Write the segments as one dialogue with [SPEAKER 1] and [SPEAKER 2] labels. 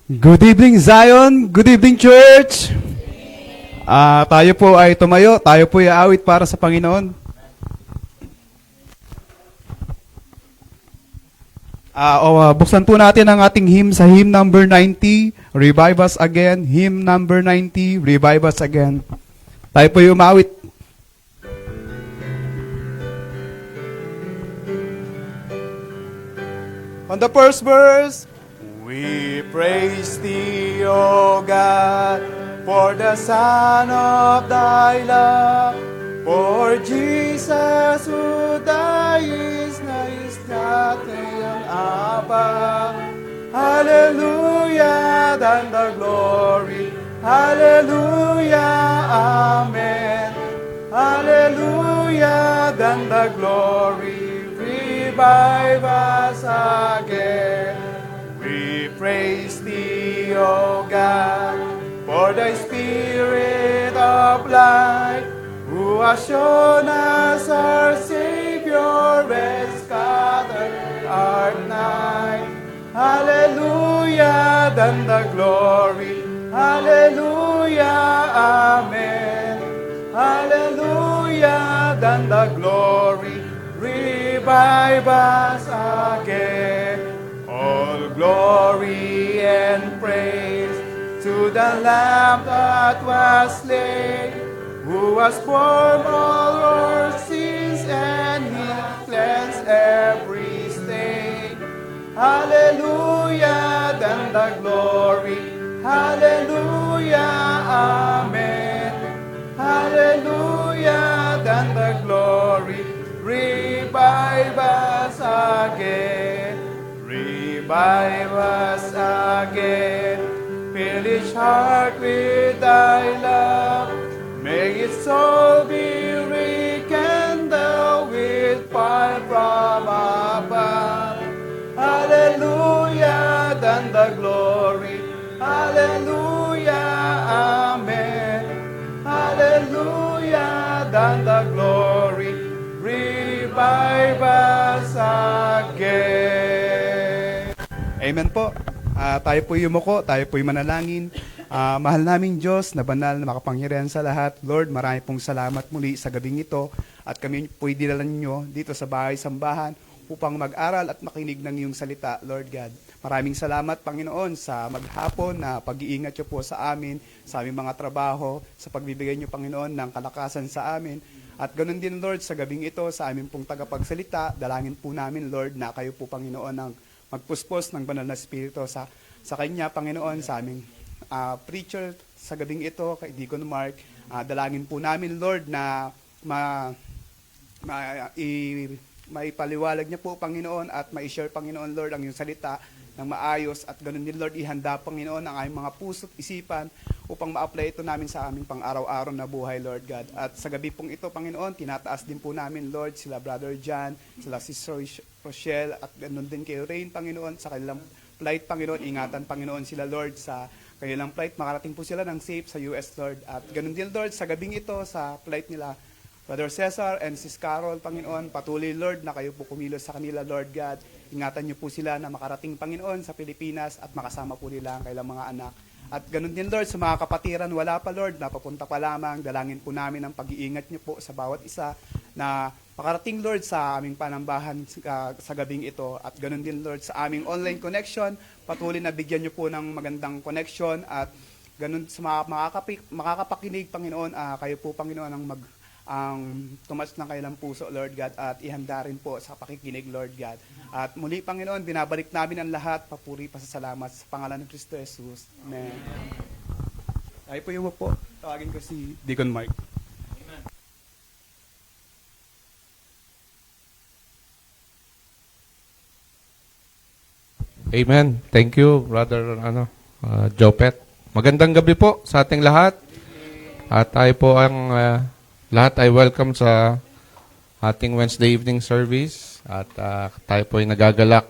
[SPEAKER 1] Good evening, Zion. Good evening, church. Tayo po ay tumayo. Tayo po ay aawit para sa Panginoon. Buksan po natin ang ating hymn sa hymn number 90. Revive us again. Hymn number 90. Revive us again. Tayo po ay umawit. On the first verse, we praise thee, O God, for the Son of thy love, for Jesus who died is not an Abba. Hallelujah, than the glory. Hallelujah, amen. Hallelujah, than the glory. Revive us again. We praise thee, O God, for thy Spirit of light, who has shown us our Savior and scattered our night. Hallelujah, than the glory. Hallelujah, amen. Hallelujah, than the glory. Revive us again. All glory and praise to the Lamb that was slain, who has borne all our sins and he cleansed every stain. Hallelujah, then the glory. Hallelujah, amen. Hallelujah, then the glory. Revive us again. Revive us again. Fill each heart with thy love. May its soul be rekindled with fire from above. Hallelujah, then the glory. Hallelujah, amen. Hallelujah, then the glory. Revive us again. Amen po. Tayo po yumuko, tayo po manalangin. Mahal naming Diyos na banal na makapangyarihan sa lahat. Lord, marami pong salamat muli sa gabing ito at kami po'y dinala ninyo dito sa bahay-sambahan upang mag-aral at makinig ng iyong salita, Lord God. Maraming salamat, Panginoon, sa maghapon na pag-iingat niyo po sa amin, sa aming mga trabaho, sa pagbibigay niyo, Panginoon, ng kalakasan sa amin. At ganoon din, Lord, sa gabing ito, sa aming pong tagapagsalita, dalangin po namin, Lord, na kayo po, Panginoon, ang magpuspos ng banal na Espiritu sa Kanya, Panginoon, sa aming preacher sa gabing ito, kay Deacon Mark. Dalangin po namin, Lord, na maipaliwalag niya po, Panginoon, at ma-share, Panginoon, Lord, ang iyong salita ng maayos. At ganoon din, Lord, ihanda, Panginoon, ang aming mga puso't isipan upang ma-apply ito namin sa aming pang-araw-araw na buhay, Lord God. At sa gabi pong ito, Panginoon, tinataas din po namin, Lord, sila Brother John, sila Sister Rochelle, at ganoon din kay Rain, Panginoon, sa kanilang flight, Panginoon. Ingatan, Panginoon, sila, Lord, sa kanilang flight. Makarating po sila ng safe sa US, Lord. At ganoon din, Lord, sa gabing ito, sa flight nila, Brother Cesar and Sis Carol, Panginoon, patuloy, Lord, na kayo po kumilos sa kanila, Lord God. Ingatan niyo po sila na makarating, Panginoon, sa Pilipinas at makasama po nila ang kailang mga anak. At ganun din, Lord, sa mga kapatiran, wala pa, Lord, napapunta pa lamang. Dalangin po namin ang pag-iingat niyo po sa bawat isa na makarating, Lord, sa aming panambahan sa gabing ito. At ganun din, Lord, sa aming online connection, patuloy na bigyan niyo po ng magandang connection. At ganun sa mga makakapakinig, Panginoon, kayo po, Panginoon, ang tumas ng kailang puso, Lord God, at ihanda rin po sa pakikinig, Lord God. At muli, Panginoon, binabalik namin ang lahat, papuri, pasasalamat sa pangalan ng Kristo Jesus. Amen. Tayo po yung po. Tawagin ko si Deacon Mark.
[SPEAKER 2] Amen. Thank you, Brother Jopet. Magandang gabi po sa ating lahat. At tayo po ang lahat ay welcome sa ating Wednesday evening service. At tayo po ay nagagalak.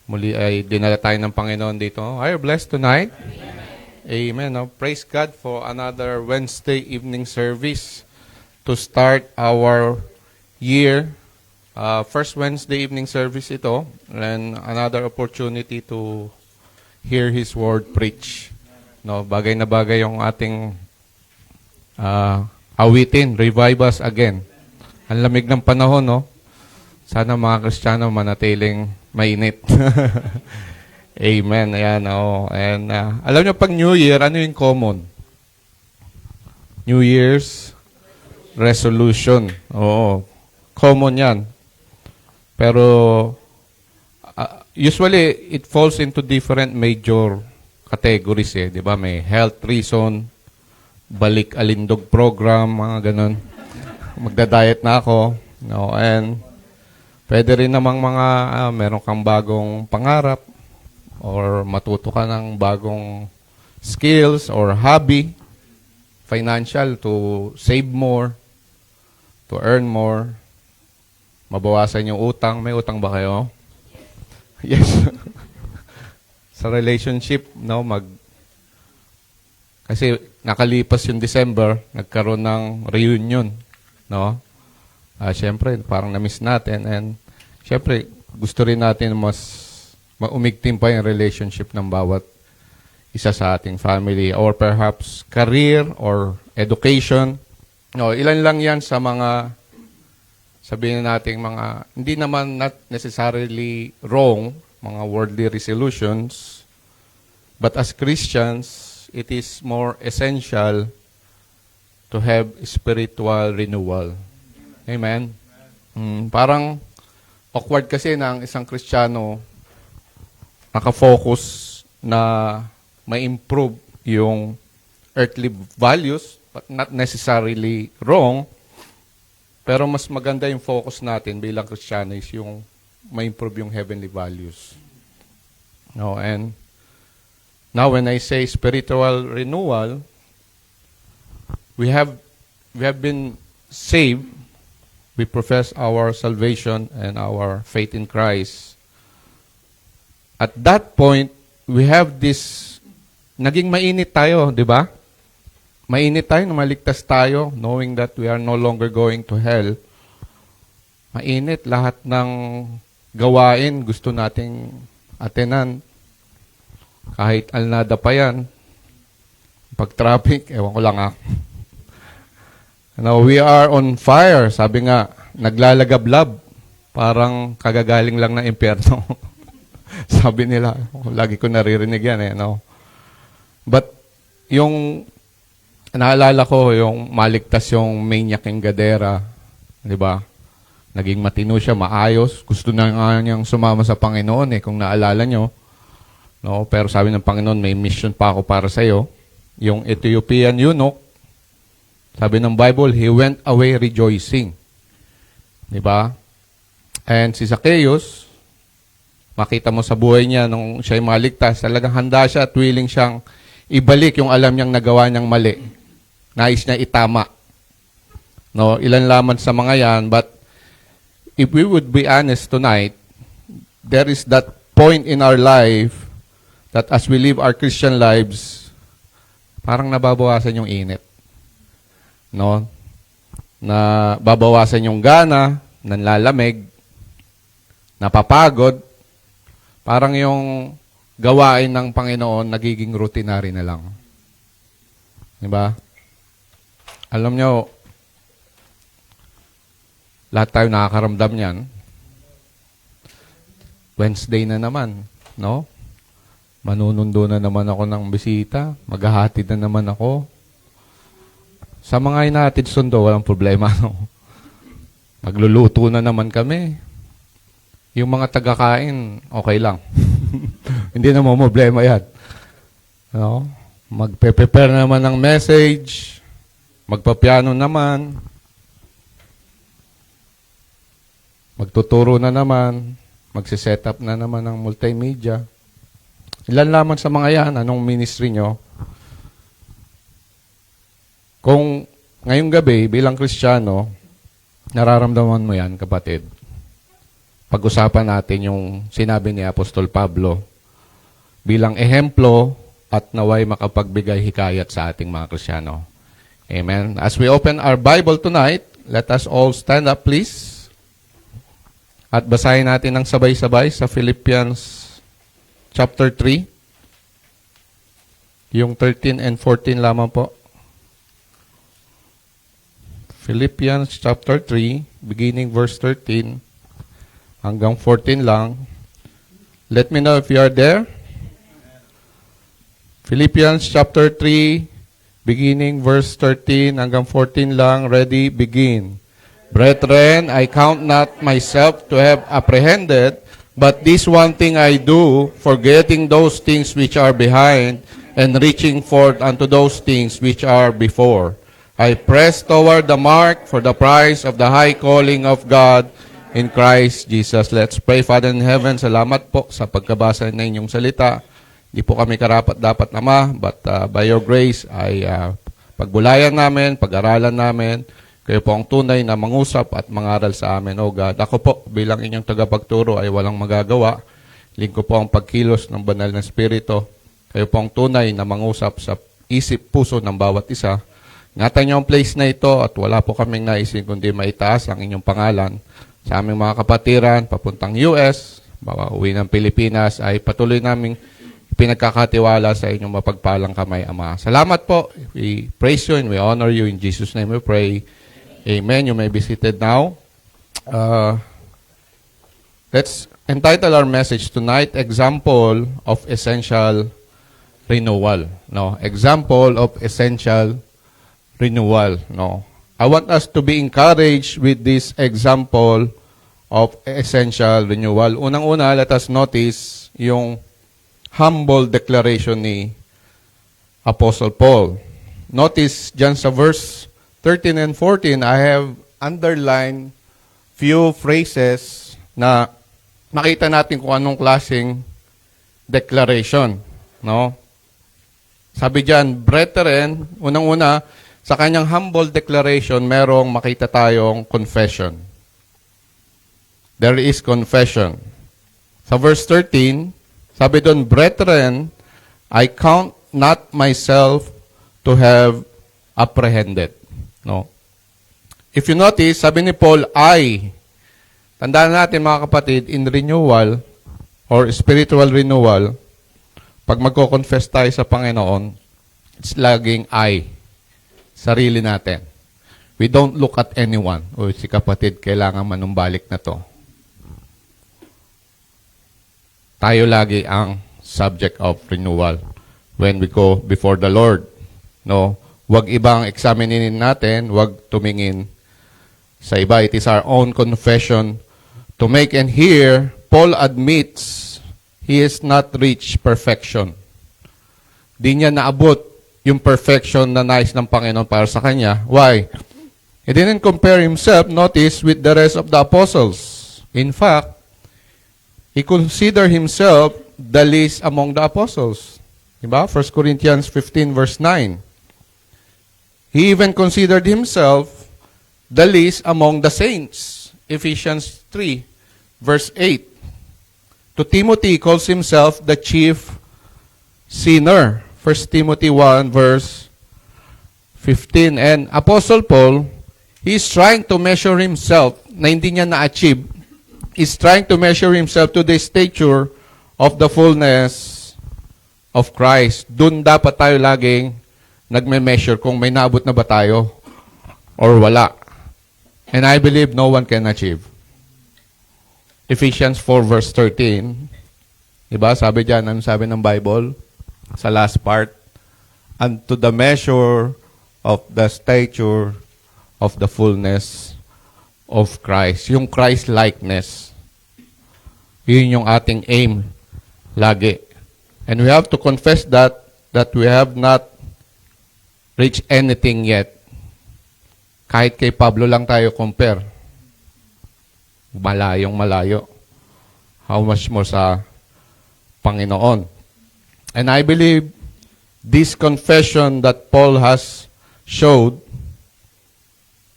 [SPEAKER 2] Muli ay dinala tayo ng Panginoon dito. Are you blessed tonight? Amen. No? Praise God for another Wednesday evening service to start our year. First Wednesday evening service ito, and another opportunity to hear His word preach. No, bagay na bagay yung ating awitin, revive us again. Ang lamig ng panahon, no? Sana mga Kristiyano manatiling mainit. Amen. Ayan, oh. And alam niyo pag New Year, ano yung common? New Year's resolution. Oo. Common 'yan. Pero usually it falls into different major categories, eh, 'di ba? May health reason, balik alindog program, mga ganun. Magda-diet na ako, no? And pwede rin namang mga meron kang bagong pangarap or matuto ka ng bagong skills or hobby, financial, to save more, to earn more, mabawasan yung utang. May utang ba kayo? Yes. Sa relationship, no, kasi nakalipas yung December, nagkaroon ng reunion, no? Siyempre, parang na-miss natin, and siyempre, gusto rin natin mas maumigtim pa yung relationship ng bawat isa sa ating family, or perhaps career or education. No, ilan lang yan sa mga, sabihin natin, mga, hindi naman not necessarily wrong, mga worldly resolutions, but as Christians, it is more essential to have spiritual renewal. Amen? Parang awkward kasi na ang isang Kristiyano nakafocus na ma-improve yung earthly values, but not necessarily wrong, pero mas maganda yung focus natin bilang Kristiyano is yung ma-improve yung heavenly values. No, and now when I say spiritual renewal, we have been saved. We profess our salvation and our faith in Christ. At that point, we have this, naging mainit tayo, di ba? Mainit tayo, maligtas tayo, knowing that we are no longer going to hell. Mainit, lahat ng gawain gusto nating atenan. Kahit alnada pa yan. Pag traffic, ewan ko lang Now, we are on fire. Sabi nga, naglalagablab. Parang kagagaling lang ng impyerno. Sabi nila, lagi ko naririnig yan, eh, no? But, yung, naalala ko, yung maligtas yung Maniac Engadera, di ba? Naging matino siya, maayos. Gusto na nga niyang sumama sa Panginoon, kung naalala nyo. No? Pero sabi ng Panginoon, may mission pa ako para sa iyo. Yung Ethiopian eunuch, sabi ng Bible, he went away rejoicing. Di ba? And si Zacchaeus, makita mo sa buhay niya nung siya'y maligtas, talagang handa siya at willing siyang ibalik yung alam niyang nagawa niyang mali. Nais niya itama. No, ilan lamang sa mga yan, but if we would be honest tonight, there is that point in our life that as we live our Christian lives, parang nababawasan yung init. No? Na babawasan yung gana, nanlalamig, napapagod, parang yung gawain ng Panginoon nagiging routinary na lang. Diba? Alam nyo, lahat tayo nakakaramdam yan. Wednesday na naman, no? Manunundo na naman ako ng bisita, maghahatid na naman ako. Sa mga inahatid sundo, walang problema, no? Magluluto na naman kami. Yung mga tagakain, okay lang. Hindi na mo problema yan. No? Magpe-prepare naman ng message, magpapiano naman, magtuturo na naman, magsiset up na naman ng multimedia. Ilan lamang sa mga yan, anong ministry nyo? Kung ngayong gabi, bilang Kristiyano, nararamdaman mo yan, kapatid. Pag-usapan natin yung sinabi ni Apostol Pablo bilang ehemplo at naway makapagbigay hikayat sa ating mga Kristiyano. Amen. As we open our Bible tonight, let us all stand up, please. At basahin natin ng sabay-sabay sa Philippians chapter 3. Yung 13 and 14 lamang po. Philippians chapter 3, beginning verse 13 hanggang 14 lang. Let me know if you are there. Philippians chapter 3, beginning verse 13 hanggang 14 lang. Ready? Begin. Brethren, I count not myself to have apprehended, but this one thing I do, forgetting those things which are behind, and reaching forth unto those things which are before. I press toward the mark for the prize of the high calling of God in Christ Jesus. Let's pray. Father in heaven, salamat po sa pagkabasa ng inyong salita. Hindi po kami karapat-dapat, Ama, but by your grace ay pagbulayan namin, pag-aralan namin. Kayo po ang tunay na mangusap at mangaral sa amin, O God. Ako po, bilang inyong tagapagturo ay walang magagawa. Lingko po ang pagkilos ng banal na Espiritu. Kayo po ang tunay na mangusap sa isip, puso ng bawat isa. Ingatan niyo ang place na ito at wala po kaming naisin kundi maitaas ang inyong pangalan sa aming mga kapatiran, papuntang US, uwi ng Pilipinas, ay patuloy naming pinagkakatiwala sa inyong mapagpalang kamay, Ama. Salamat po. We praise you and we honor you. In Jesus' name we pray. Amen. You may be seated now. Let's entitle our message tonight, Example of Essential Renewal. No, example of essential renewal. No, I want us to be encouraged with this example of essential renewal. Unang-una, let us notice yung humble declaration ni Apostle Paul. Notice dyan sa verse 13 and 14, I have underlined few phrases na makita natin kung anong klaseng declaration. No? Sabi dyan, brethren, unang-una, sa kanyang humble declaration, merong makita tayong confession. There is confession. Sa verse 13, sabi doon, brethren, I count not myself to have apprehended. No? If you notice, sabi ni Paul, I. Tandaan natin mga kapatid, in renewal or spiritual renewal, pag magko-confess tayo sa Panginoon, it's laging I. Sarili natin. We don't look at anyone. O si kapatid, kailangan manumbalik na to. Tayo lagi ang subject of renewal when we go before the Lord. No? Huwag ibang examinin natin, huwag tumingin sa iba. It is our own confession to make. And here, Paul admits he has not reached perfection. Di niya naabot yung perfection na nais ng Panginoon para sa kanya. Why? He didn't compare himself, notice, with the rest of the apostles. In fact, he considered himself the least among the apostles. Diba? 1 Corinthians 15 verse 9. He even considered himself the least among the saints. Ephesians 3 verse 8. To Timothy, he calls himself the chief sinner. 1 Timothy 1 verse 15. And Apostle Paul, he's trying to measure himself na hindi niya na-achieve. He's trying to measure himself to the stature of the fullness of Christ. Doon dapat tayo laging nagme-measure kung may naabot na ba tayo or wala. And I believe no one can achieve. Ephesians 4 verse 13. Diba? Sabi dyan, ano sabi ng Bible? Sa last part, and to the measure of the stature of the fullness of Christ. Yung Christ-likeness. Yun yung ating aim lagi. And we have to confess that we have not reached anything yet. Kahit kay Pablo lang tayo compare. Malayong malayo. How much more sa Panginoon. And I believe this confession that Paul has showed,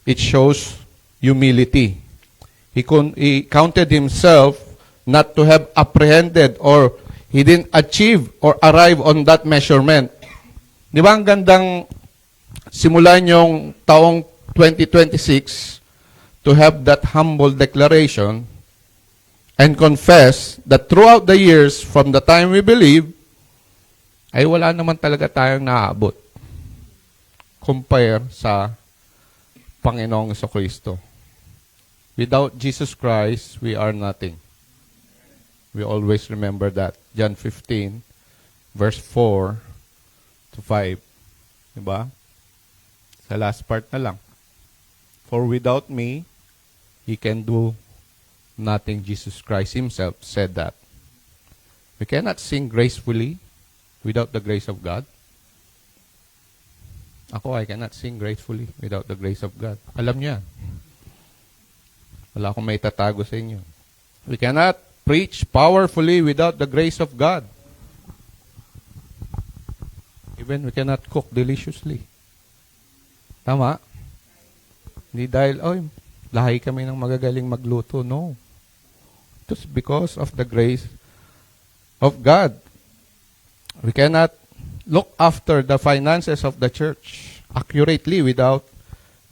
[SPEAKER 2] it shows humility. He counted himself not to have apprehended or he didn't achieve or arrive on that measurement. Di ba ang gandang simulan yung taong 2026 to have that humble declaration and confess that throughout the years from the time we believe, ay wala naman talaga tayong naaabot compare sa Panginoong Jesucristo. Without Jesus Christ, we are nothing. We always remember that. John 15, verse 4 to 5. Diba? Sa last part na lang. For without me, he can do nothing. Jesus Christ himself said that. We cannot sing gracefully without the grace of God. I cannot sing gracefully without the grace of God. Alam niyo yan. Wala akong may tatago sa inyo. We cannot preach powerfully without the grace of God. Even we cannot cook deliciously. Tama? Hindi dahil, lahi kami ng magagaling magluto. No. Just because of the grace of God. We cannot look after the finances of the church accurately without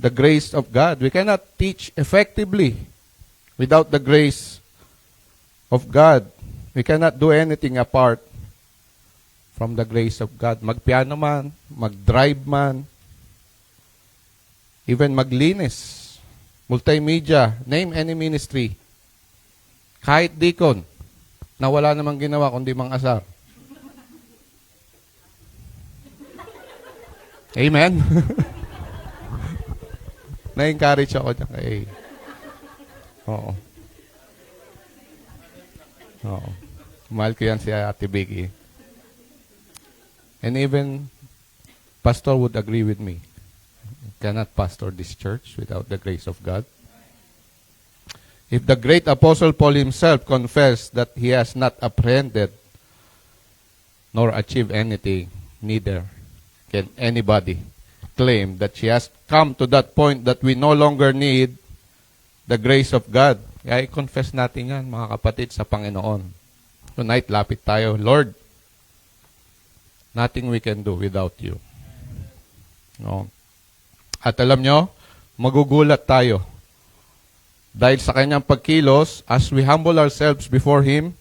[SPEAKER 2] the grace of God. We cannot teach effectively without the grace of God. We cannot do anything apart from the grace of God. Magpiano man, mag-drive man, even maglinis, multimedia, name any ministry. Kahit deacon, na wala namang ginawa kundi mang asar. Amen? Na-encourage ako dyan kay... Oo. Mahal ko yan si Ate Biggie. And even pastor would agree with me. You cannot pastor this church without the grace of God. If the great Apostle Paul himself confessed that he has not apprehended nor achieved anything, neither can anybody claim that she has come to that point that we no longer need the grace of God. Kaya i-confess natin yan, mga kapatid, sa Panginoon. Tonight, lapit tayo. Lord, nothing we can do without you. No? At alam nyo, magugulat tayo. Dahil sa kanyang pagkilos, as we humble ourselves before Him,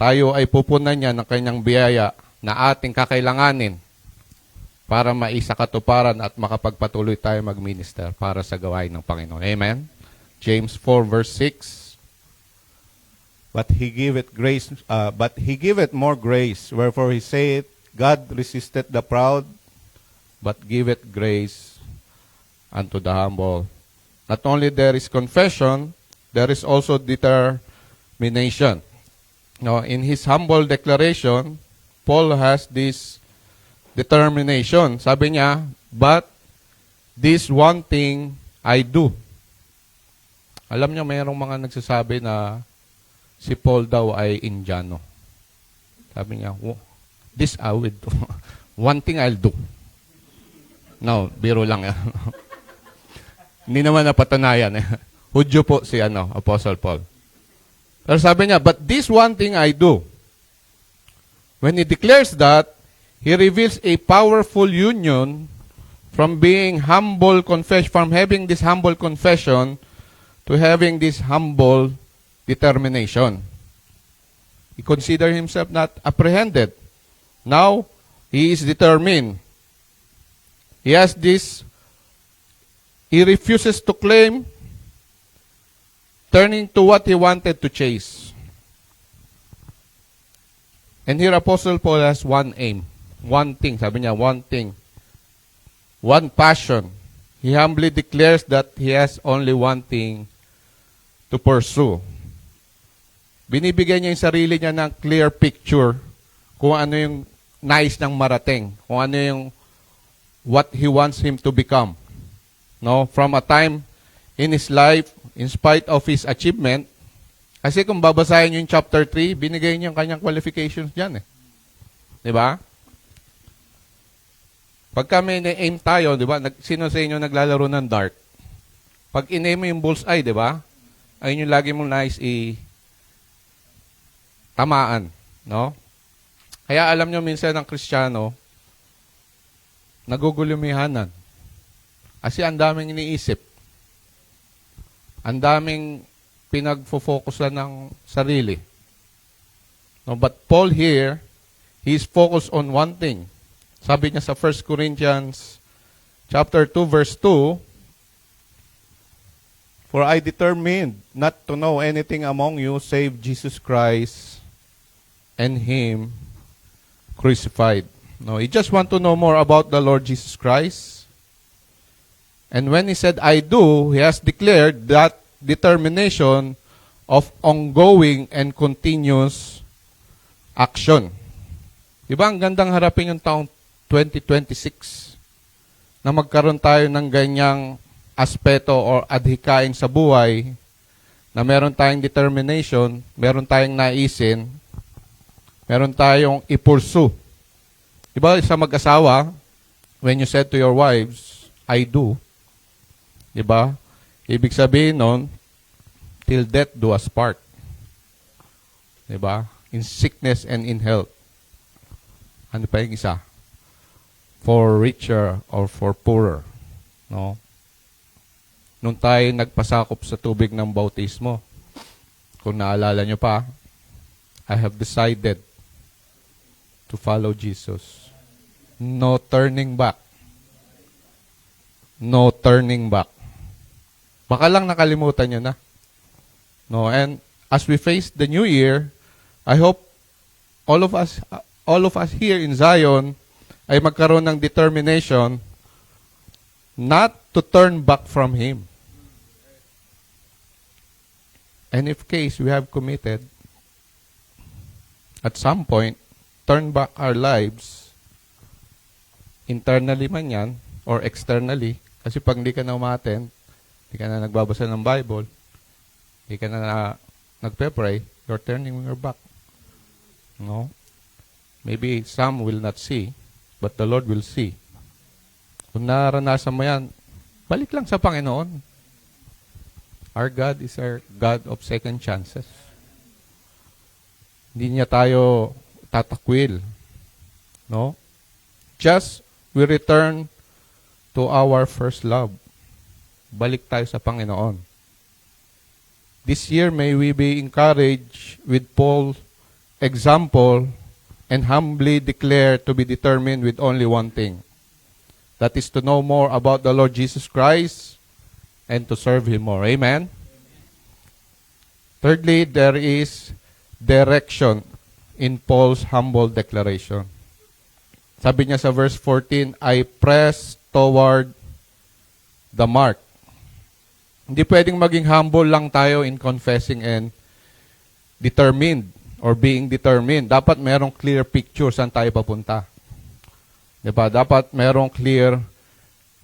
[SPEAKER 2] tayo ay pupunan niya ng kanyang biyaya na ating kakailanganin para maisakatuparan at makapagpatuloy tayo mag-minister para sa gawain ng Panginoon. Amen? James 4 verse 6.
[SPEAKER 3] But he giveth more grace, wherefore he saith, God resisteth the proud,
[SPEAKER 2] But giveth grace unto the humble. Not only there is confession, there is also determination. Now, in his humble declaration, Paul has this determination. Sabi niya, but this one thing I do. Alam niyo, mayroong mga nagsasabi na si Paul daw ay Indiano. Sabi niya, this I will do. One thing I'll do. No, biro lang yan. Hindi naman napatunayan. Hudyo po si Apostle Paul. Pero sabi niya, but this one thing I do. When he declares that, he reveals a powerful union from being humble confession, from having this humble confession to having this humble determination. He considered himself not apprehended. Now, he is determined. He has this, he refuses to claim, turning to what he wanted to chase. And here Apostle Paul has one aim, one thing, sabi niya, one thing, one passion. He humbly declares that he has only one thing to pursue. Binibigyan niya yung sarili niya ng clear picture kung ano yung nais ng marating, kung ano yung what he wants him to become. No, from a time in his life, in spite of his achievement, kasi kung babasahin niyo yung chapter 3, binigay niya yung kanyang qualifications diyan eh. 'Di ba? Pag kami na-aim tayo, 'di ba? Sino sa inyo naglalaro ng dart? Pag in-aim mo yung bullseye, 'di ba? Ayun yung lagi mong nais tamaan, no? Kaya alam niyo minsan ng Kristiyano, nagugulumihanan. Kasi ang daming iniisip. Ang daming pinagfo-focusan ng sarili. No, but Paul here, He is focused on one thing. Sabi niya sa 1 Corinthians chapter 2, verse 2,
[SPEAKER 3] For I determined not to know anything among you save Jesus Christ
[SPEAKER 2] and Him crucified. No, he just want to know more about the Lord Jesus Christ. And when he said, I do, he has declared that determination of ongoing and continuous action. Diba ang gandang harapin yung taong 2026 na magkaroon tayo ng ganyang aspeto or adhikain sa buhay na meron tayong determination, meron tayong naisin, meron tayong ipursu. Diba sa mag-asawa, when you said to your wives, I do, diba? Ibig sabihin nun, till death do us part. Diba? In sickness and in health. Ano pa yung isa? For richer or for poorer. No? Nung tayo nagpasakop sa tubig ng bautismo, kung naalala nyo pa, I have decided to follow Jesus. No turning back. No turning back. Baka lang nakalimutan nyo na. No, and as we face the new year, I hope all of us here in Zion ay magkaroon ng determination not to turn back from Him. And if case we have committed, at some point, turn back our lives, internally man yan, or externally, kasi pag hindi ka na umattend, hindi ka na nagbabasa ng Bible, hindi ka na nagpe-pray, you're turning your back. No? Maybe some will not see, but the Lord will see. Kung naranasan mo yan, balik lang sa Panginoon. Our God is our God of second chances. Hindi niya tayo tatakwil. No? Just we return to our first love. Balik tayo sa Panginoon. This year, may we be encouraged with Paul's example and humbly declare to be determined with only one thing. That is to know more about the Lord Jesus Christ and to serve Him more. Amen? Thirdly, there is direction in Paul's humble declaration. Sabi niya sa verse 14, I press toward the mark. Hindi pwedeng maging humble lang tayo in confessing and determined or being determined. Dapat merong clear picture saan tayo papunta. Diba? Dapat merong clear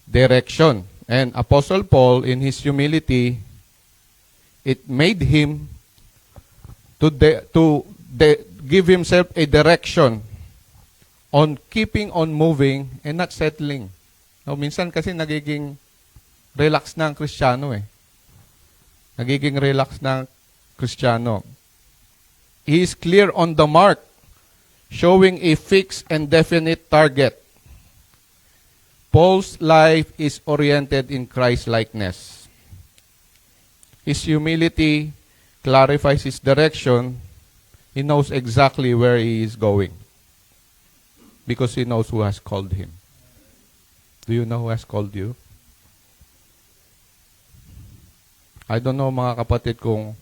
[SPEAKER 2] direction. And Apostle Paul, in his humility, it made him to give himself a direction on keeping on moving and not settling. No, minsan kasi nagiging relax na ang Kristiyano eh. Nagiging relax na ang Kristiyano. He is clear on the mark, showing a fixed and definite target. Paul's life is oriented in Christ-likeness. His humility clarifies his direction. He knows exactly where he is going because he knows who has called him. Do you know who has called you? I don't know, mga kapatid, kung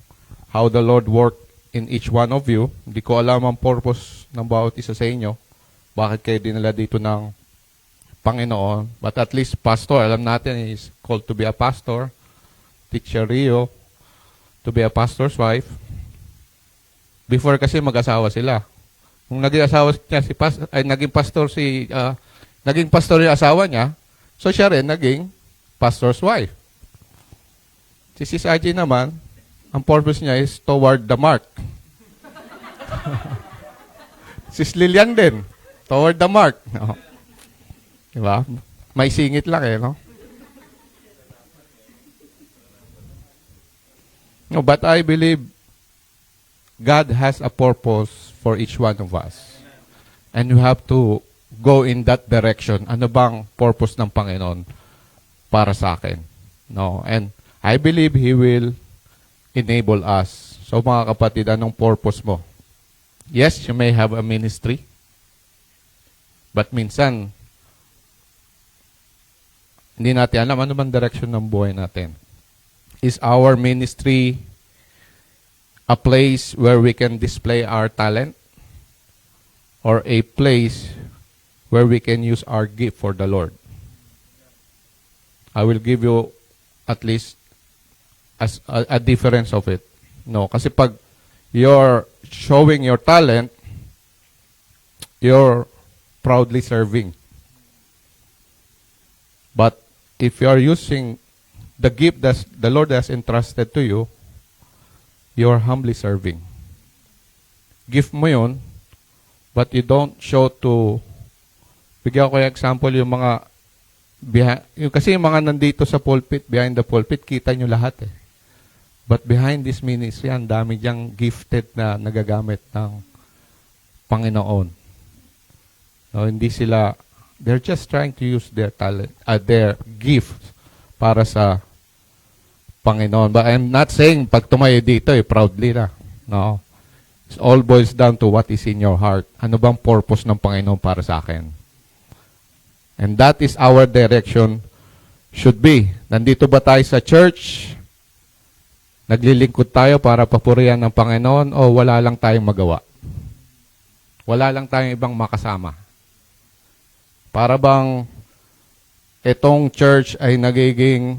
[SPEAKER 2] how the Lord worked in each one of you. Hindi ko alam ang purpose ng bawat isa sa inyo. Bakit kayo dinala dito ng Panginoon? But at least pastor, alam natin, he is called to be a pastor. Teacher Rio, to be a pastor's wife. Before kasi mag-asawa sila. Kung naging asawa niya naging pastor yung asawa niya, so siya rin naging pastor's wife. Si Sis Aji naman, ang purpose niya is toward the mark. Sis Lilian din, toward the mark. No? Diba? May singit lang eh, no? No, but I believe God has a purpose for each one of us. And you have to go in that direction. Ano bang purpose ng Panginoon para sa akin? No, and I believe He will enable us. So mga kapatid, anong purpose mo? Yes, you may have a ministry. But minsan, hindi natin alam ano man direction ng buhay natin. Is our ministry a place where we can display our talent? Or a place where we can use our gift for the Lord? I will give you at least as a difference of it. No, kasi pag you're showing your talent, you're proudly serving. But if you are using the gift that the Lord has entrusted to you, you're humbly serving. Gift mo yun, but you don't show to, bigyan ko yung example, yung mga, kasi yung mga nandito sa pulpit, behind the pulpit, kita nyo lahat eh. But behind this ministry, ang dami diyang gifted na nagagamit ng Panginoon. No, hindi sila, they're just trying to use their talent, their gift para sa Panginoon. But I'm not saying pag tumayo dito, proudly na. No. It all boils down to what is in your heart. Ano bang purpose ng Panginoon para sa akin? And that is our direction should be. Nandito ba tayo sa church? Naglilingkod tayo para papurihan ng Panginoon o wala lang tayong magawa? Wala lang tayong ibang makasama. Para bang itong church ay nagiging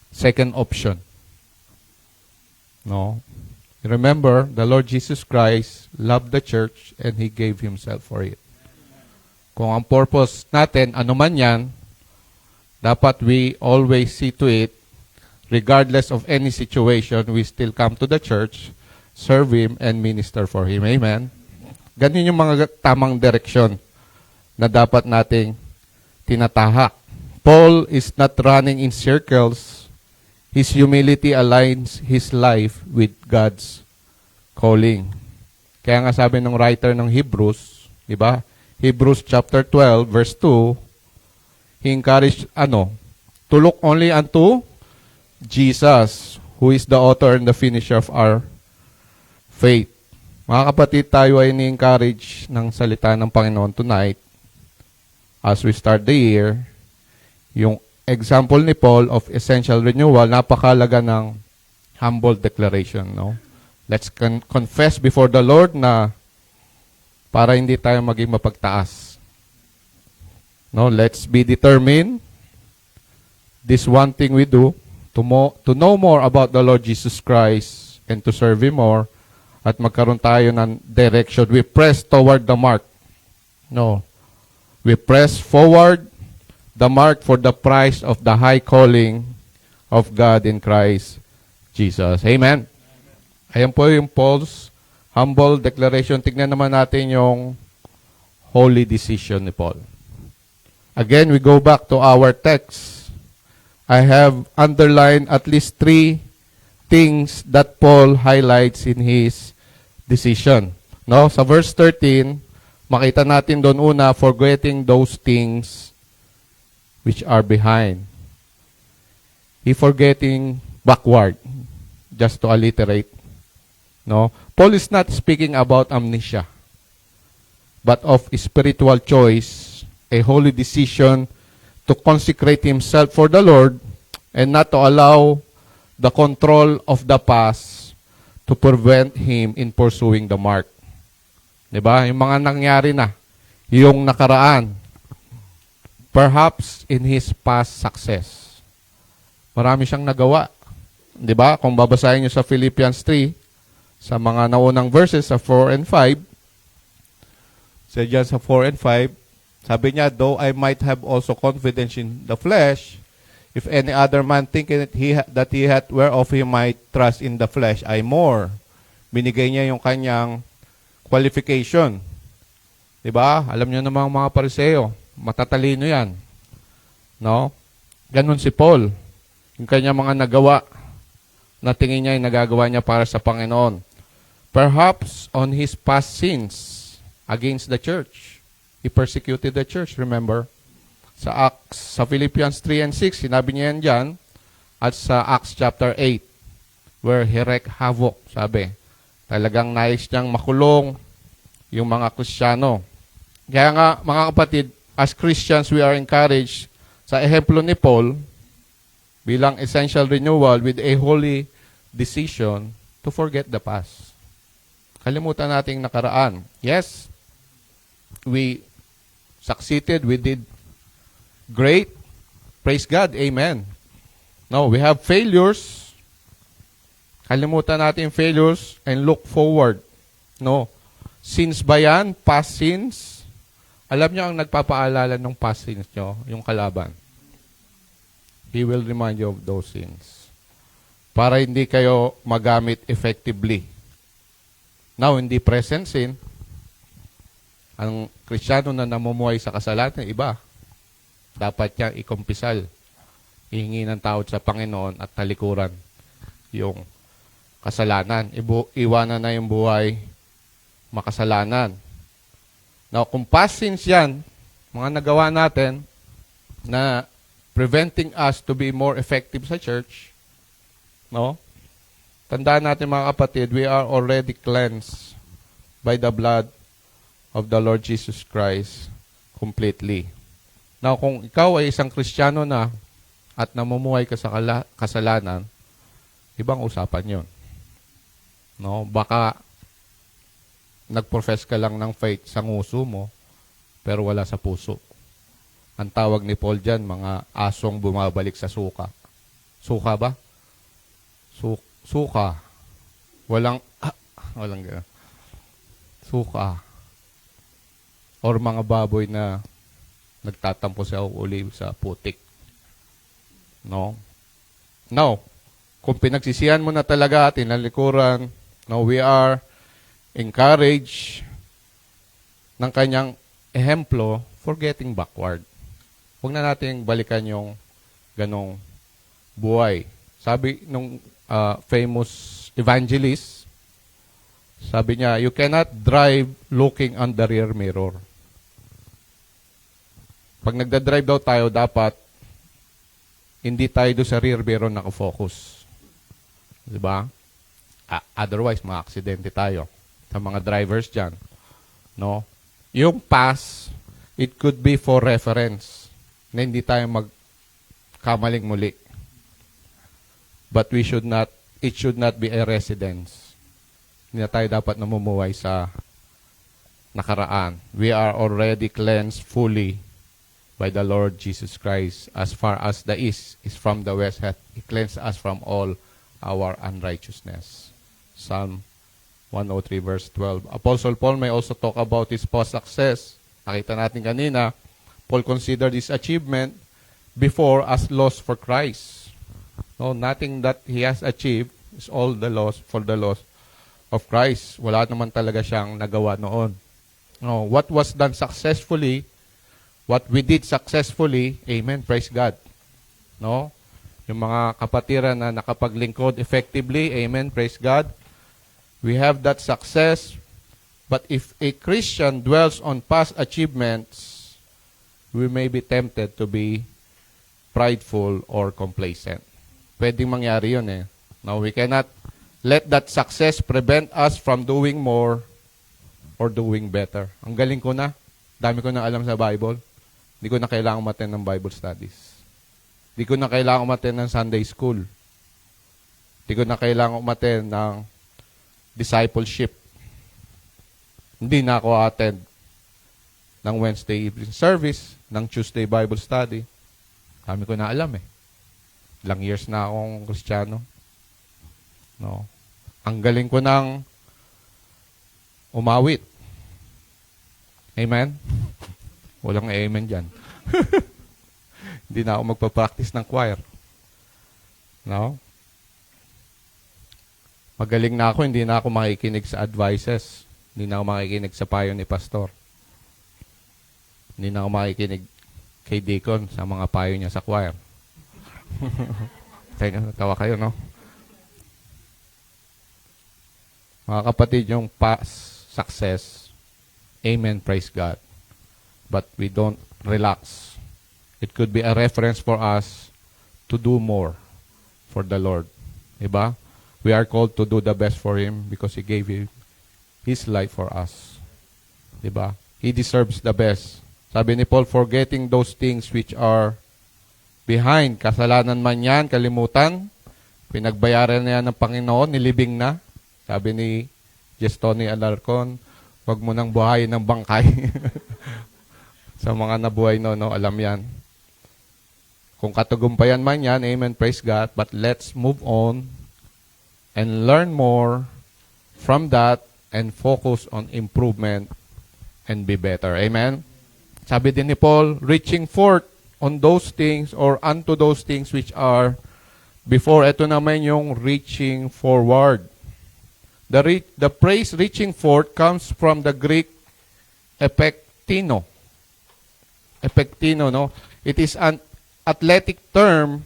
[SPEAKER 2] second option. No? Remember, the Lord Jesus Christ loved the church and He gave Himself for it. Kung ang purpose natin, ano man yan, dapat we always see to it, regardless of any situation, we still come to the church, serve Him, and minister for Him. Amen? Ganyan yung mga tamang direksyon na dapat nating tinatahak. Paul is not running in circles. His humility aligns his life with God's calling. Kaya nga sabi ng writer ng Hebrews, di ba? Hebrews chapter 12, verse 2, he encouraged, to look only unto Jesus, who is the author and the finisher of our faith. Mga kapatid, tayo ay ni-encourage ng salita ng Panginoon tonight as we start the year. Yung example ni Paul of essential renewal, napakalaga ng humble declaration. No? Let's confess before the Lord na para hindi tayo maging mapagtaas. No, let's be determined. This one thing we do, to know more about the Lord Jesus Christ and to serve Him more, at magkaroon tayo ng direction. We press toward the mark. No. We press forward the mark for the prize of the high calling of God in Christ Jesus. Amen. Ayan po yung Paul's humble declaration. Tignan naman natin yung holy decision ni Paul. Again, we go back to our text. I have underlined at least 3 things that Paul highlights in his decision. No, sa verse 13, makita natin doon una, forgetting those things which are behind. He forgetting backward, just to alliterate. No, Paul is not speaking about amnesia, but of spiritual choice, a holy decision to consecrate himself for the Lord and not to allow the control of the past to prevent him in pursuing the mark. Diba? Yung mga nangyari na, yung nakaraan, perhaps in his past success. Marami siyang nagawa. Diba? Kung babasahin niyo sa Philippians 3, sa mga naunang verses sa 4 and 5, sa dyan sa 4 and 5, sabi niya, though I might have also confidence in the flesh, if any other man thinketh that he hath whereof he might trust in the flesh, I more. Binigay niya yung kanyang qualification. Diba? Alam niyo namang mga Pariseo, matatalino yan. No? Ganun si Paul. Yung kanyang mga nagawa, na tingin niya ay nagagawa niya para sa Panginoon. Perhaps on his past sins against the church. He persecuted the church, remember? Sa Acts, sa Philippians 3 and 6, sinabi niya yan dyan. At sa Acts chapter 8, where he wreaked havoc, sabi. Talagang nais niyang makulong yung mga Kristiyano. Kaya nga, mga kapatid, as Christians, we are encouraged sa ehemplo ni Paul bilang essential renewal with a holy decision to forget the past. Kalimutan nating nakaraan. Yes, we succeeded, we did great. Praise God, amen. No, we have failures. Kalimutan natin yung failures and look forward. No, sins ba yan? Past sins? Alam niyo ang nagpapaalala ng past sins nyo, yung kalaban. He will remind you of those sins. Para hindi kayo magamit effectively. Now, hindi present sin. Ang Kristiyano na namumuhay sa kasalanan, iba. Dapat niya ikumpisal. Ihingi ng tawad sa Panginoon at talikuran yung kasalanan. Iwanan na yung buhay makasalanan. Now, kung past sins yan, mga nagawa natin na preventing us to be more effective sa church, no? Tandaan natin mga kapatid, we are already cleansed by the blood of the Lord Jesus Christ completely. Now, kung ikaw ay isang Kristiyano na at namumuhay ka sa kasalanan, ibang usapan yon. No? Baka nag-profess ka lang ng faith sa nguso mo, pero wala sa puso. Ang tawag ni Paul dyan, mga asong bumabalik sa suka. Suka ba? Suka. Walang gano'n. Suka. Or mga baboy na nagtatampo sa uli sa putik. No? Now, kung pinagsisihan mo na talaga at inalikuran, no, we are encouraged ng kanyang ehemplo for getting backward. Huwag na natin balikan yung ganong buhay. Sabi nung famous evangelist, sabi niya, you cannot drive looking on the rear mirror. Pag nagda-drive daw tayo, dapat hindi tayo doon sa rear mirror nakafocus. Diba? Otherwise, ma-aksidente tayo sa mga drivers dyan. No? Yung past, it could be for reference na hindi tayo magkamaling muli. But it should not be a residence. Hindi na tayo dapat namumuhay sa nakaraan. We are already cleansed fully by the Lord Jesus Christ. As far as the east is from the west, He cleansed us from all our unrighteousness. Psalm 103 verse 12. Apostle Paul may also talk about his past success. Nakita natin kanina, Paul considered his achievement before as loss for Christ. No, nothing that he has achieved is all the loss for the loss of Christ. Wala naman talaga siyang nagawa noon. No, what was done successfully, what we did successfully, amen, praise God. No? Yung mga kapatiran na nakapaglingkod effectively, amen, praise God. We have that success. But if a Christian dwells on past achievements, we may be tempted to be prideful or complacent. Pwedeng mangyari yun eh. Now, we cannot let that success prevent us from doing more or doing better. Ang galing ko na. Dami ko na alam sa Bible. Hindi ko na kailangan umattend ng Bible studies. Hindi ko na kailangan umattend ng Sunday school. Hindi ko na kailangan umattend ng discipleship. Hindi na ako attend ng Wednesday evening service, ng Tuesday Bible study. Dami ko na alam eh. Ilang years na akong Kristiyano. No. Ang galing ko ng umawit. Amen? Walang amen dyan. Hindi na ako magpa-practice ng choir. No? Magaling na ako, hindi na ako makikinig sa advices. Hindi na ako makikinig sa payo ni pastor. Hindi na ako makikinig kay Deacon sa mga payo niya sa choir. Tawa kayo, no? Mga kapatid, yung past success, amen, praise God. But we don't relax. It could be a reference for us to do more for the Lord. Diba? We are called to do the best for Him because He gave His life for us. Diba? He deserves the best. Sabi ni Paul, forgetting those things which are behind. Kasalanan man yan, kalimutan. Pinagbayaran na yan ng Panginoon, nilibing na. Sabi ni Tony Alarcon, wag mo nang buhayin ng bangkay. Sa mga nabuhay no, alam yan. Kung katagumpayan man yan, amen, praise God. But let's move on and learn more from that and focus on improvement and be better. Amen? Sabi din ni Paul, reaching forth on those things or unto those things which are before. Ito naman yung reaching forward. The phrase reaching forth comes from the Greek epektino. Epektino, no? It is an athletic term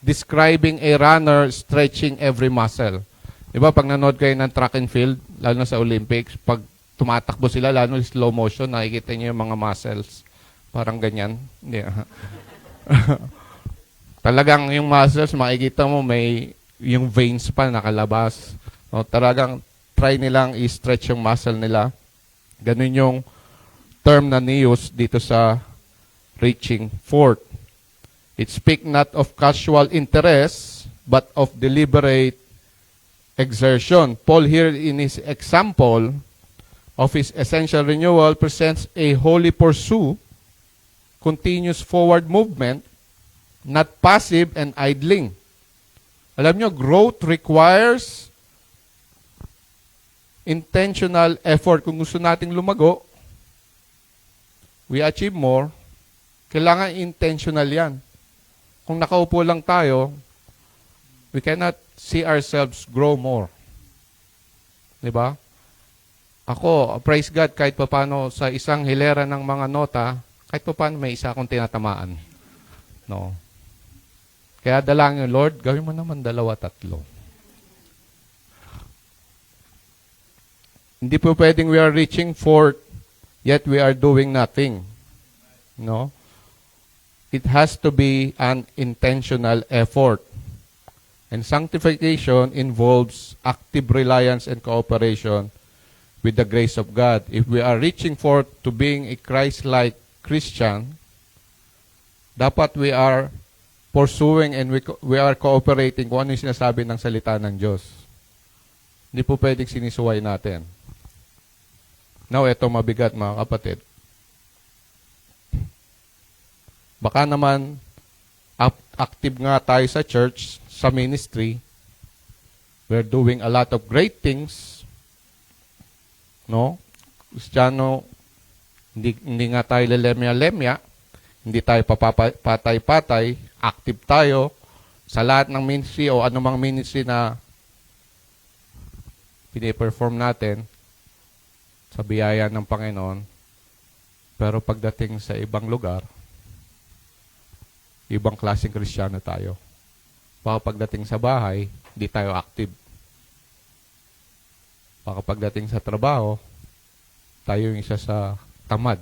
[SPEAKER 2] describing a runner stretching every muscle. Diba, pag nanood kayo ng track and field, lalo na sa Olympics, pag tumatakbo sila, lalo na slow motion, nakikita niyo yung mga muscles. Parang ganyan. Hindi. Talagang yung muscles, makikita mo may yung veins pa nakalabas. No, talagang try nilang i-stretch yung muscle nila. Ganun yung term na ni-use dito sa reaching forth. It speaks not of casual interest, but of deliberate exertion. Paul here in his example of his essential renewal presents a holy pursuit, continuous forward movement, not passive and idling. Alam nyo, growth requires intentional effort. Kung gusto nating lumago, we achieve more, kailangan intentional yan. Kung nakaupo lang tayo, we cannot see ourselves grow more. Diba? Ako, praise God, kahit paano sa isang hilera ng mga nota, kahit paano may isa akong tinatamaan. No. Kaya dalangin, Lord, gawin mo naman 2-3. Hindi po pwedeng we are reaching forth, yet we are doing nothing. No? It has to be an intentional effort. And sanctification involves active reliance and cooperation with the grace of God. If we are reaching forth to being a Christ-like Christian, dapat we are pursuing and we are cooperating kung ano yung sinasabi ng salita ng Diyos. Hindi po pwedeng sinisuway natin. Now, ito mabigat mga kapatid. Baka naman active nga tayo sa church, sa ministry. We're doing a lot of great things. No? Kristiyano, hindi nga tayo lelemya-lemya, hindi tayo patay-patay, active tayo sa lahat ng ministry o anumang ministry na piniperform natin sa biyaya ng Panginoon. Pero pagdating sa ibang lugar, ibang klaseng Kristiyano tayo. Baka pagdating sa bahay, hindi tayo active. Baka pagdating sa trabaho, tayo yung isa sa tamad.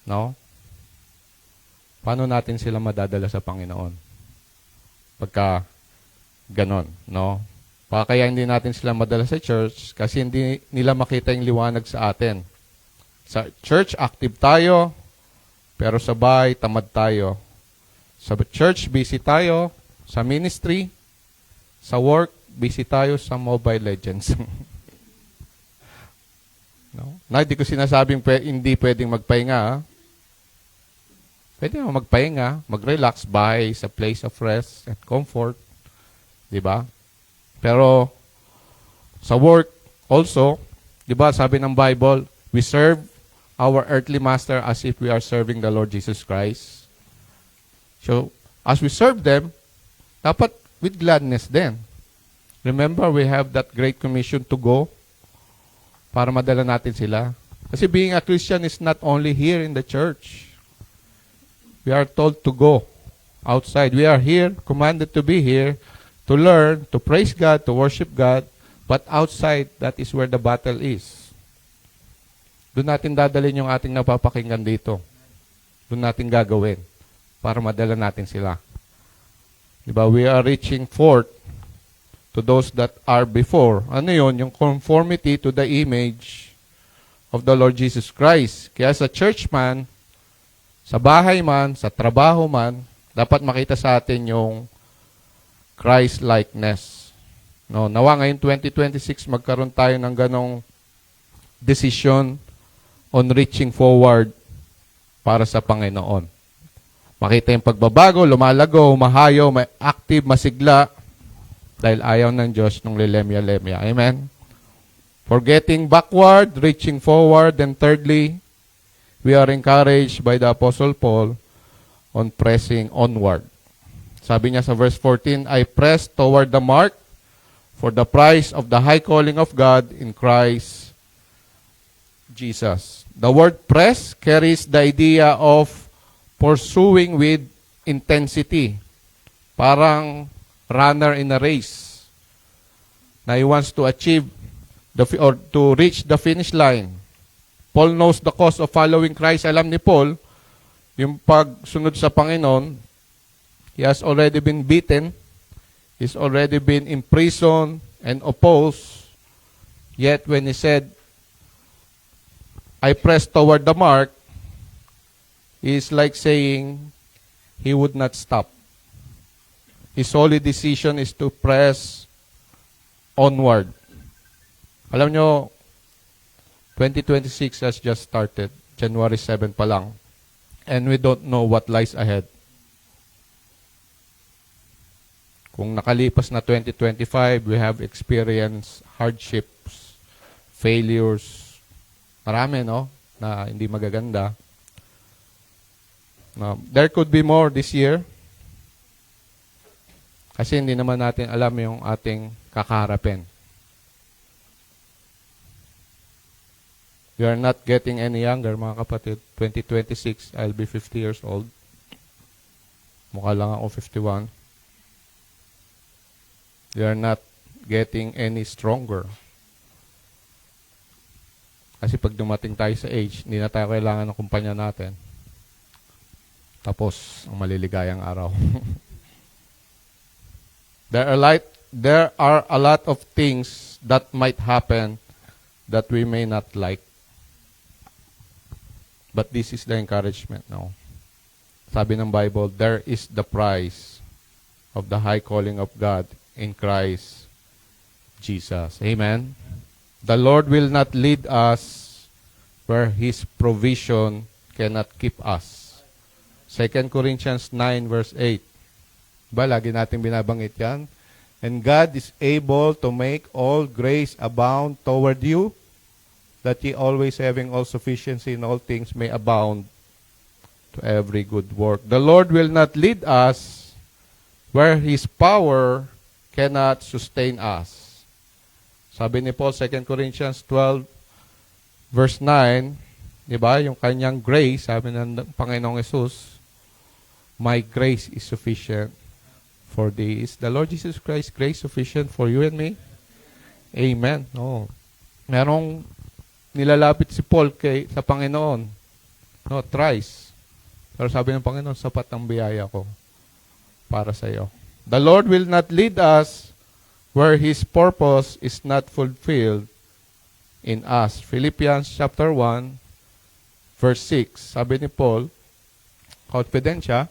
[SPEAKER 2] No? Paano natin sila madadala sa Panginoon? Pagka ganon, no? Baka kaya hindi natin sila madala sa church kasi hindi nila makita yung liwanag sa atin. Sa church, active tayo, pero sa bahay, tamad tayo. Sa church, busy tayo. Sa ministry, sa work, busy tayo sa Mobile Legends. No? Na, hindi ko sinasabing hindi pwedeng magpahinga. Ha? Pwede mo magpahinga, mag-relax, bahay sa place of rest and comfort. Diba? Pero sa work also, diba sabi ng Bible, we serve our earthly master as if we are serving the Lord Jesus Christ. So, as we serve them, dapat with gladness din. Remember, we have that great commission to go para madala natin sila. Kasi being a Christian is not only here in the church. We are told to go outside. We are here, commanded to be here, to learn, to praise God, to worship God. But outside, that is where the battle is. Doon natin dadalhin yung ating napapakinggan dito. Doon natin gagawin para madala natin sila. Diba? We are reaching forth to those that are before. Ano yun? Yung conformity to the image of the Lord Jesus Christ. Kaya sa church man, sa bahay man, sa trabaho man, dapat makita sa atin yung Christ-likeness. No, nawa ngayon 2026 magkaroon tayo ng ganong decision on reaching forward para sa Panginoon. Makita yung pagbabago, lumalago, humahayo, may active, masigla, dahil ayaw ng Diyos nung lilemya-lemya. Amen? Forgetting backward, reaching forward, and thirdly, we are encouraged by the Apostle Paul on pressing onward. Sabi niya sa verse 14, I press toward the mark for the prize of the high calling of God in Christ Jesus. The word press carries the idea of pursuing with intensity. Parang runner in a race na he wants to achieve or to reach the finish line. Paul knows the cost of following Christ. Alam ni Paul, yung pagsunod sa Panginoon, he has already been beaten, he's already been imprisoned and opposed. Yet when he said, I press toward the mark, he is like saying he would not stop. His only decision is to press onward. Alam nyo, 2026 has just started. January 7 pa lang. And we don't know what lies ahead. Kung nakalipas na 2025, we have experienced hardships, failures, marami, no? Na hindi magaganda. There could be more this year. Kasi hindi naman natin alam yung ating kakaharapin. We are not getting any younger, mga kapatid. 2026, I'll be 50 years old. Mukha lang ako 51. We are not getting any stronger. Kasi pag dumating tayo sa age, hindi na tayo kailangan ng kumpanya natin. Tapos, ang maliligayang araw. There are a lot of things that might happen that we may not like. But this is the encouragement now. Sabi ng Bible, there is the prize of the high calling of God in Christ Jesus. Amen? The Lord will not lead us where His provision cannot keep us. 2 Corinthians 9 verse 8. Ba, lagi natin binabanggit yan. And God is able to make all grace abound toward you, that ye always having all sufficiency in all things may abound to every good work. The Lord will not lead us where His power cannot sustain us. Sabi ni Paul, 2 Corinthians 12, verse 9, di ba, yung kanyang grace, sabi ng Panginoong Yesus, my grace is sufficient for thee. Is the Lord Jesus Christ grace sufficient for you and me? Amen. No. Merong nilalapit si Paul sa Panginoon. No, thrice. Pero sabi ng Panginoon, sapat ang biyaya ko para sa iyo. The Lord will not lead us where His purpose is not fulfilled in us. Philippians chapter 1, verse 6. Sabi ni Paul, confident siya